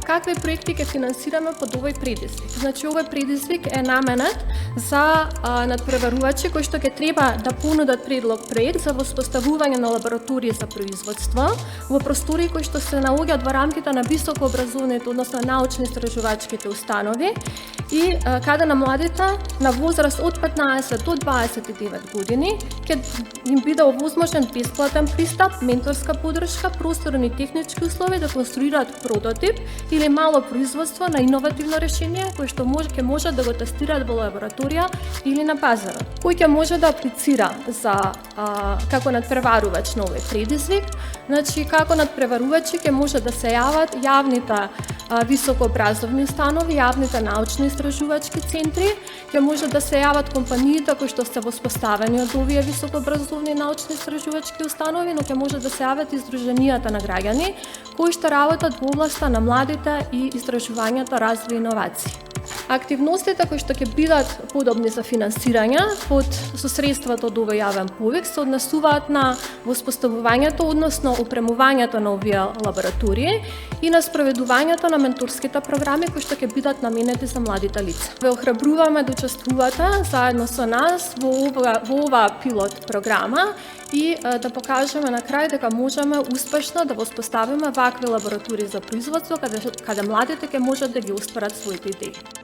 Какви проекти ќе финансираме под овој предизвик? Значи, овој предизвик е наменет за надпреварувачи кои што ќе треба да понудат предлог проект за воспоставување на лаборатории за производство во простори кои што се наоѓаат во рамките на високообразовните, односно научно-истражувачките установи и каде на младите на возраст од 15 до 29 години ќе им биде овозможен бесплатен пристап, менторска поддршка, просторни технички услови да конструираат прототип или мало производство на иновативно решение кое што ќе можат да го тестираат во лабораторија или на пазарот. Кој ќе може да аплицира за како надпреварувач на овој предизвик? Значи, како надпреварувачи ќе може да се јават јавните високообразовни установи, јавните научно-истражувачки центри, ќе може да се јават компаниите кои што се воспоставени од овие високообразовни научно-истражувачки установи, но ќе може да се јават и здруженијата на граѓани кои што работат во областа на младите и истражувањето, развој и иновации. Активностите кои што ќе бидат подобни за финансирање со средствата од овој јавен повик се однесуваат на воспоставувањето, односно опремувањето на овие лаборатории и на спроведувањето на менторските програми кои што ќе бидат наменети за младите лица. Ве охрабруваме да учествувате заедно со нас во оваа пилот програма и да покажеме на крај дека можеме успешно да воспоставиме вакви лаборатории за производство каде младите ќе можат да ги остварат своите идеи.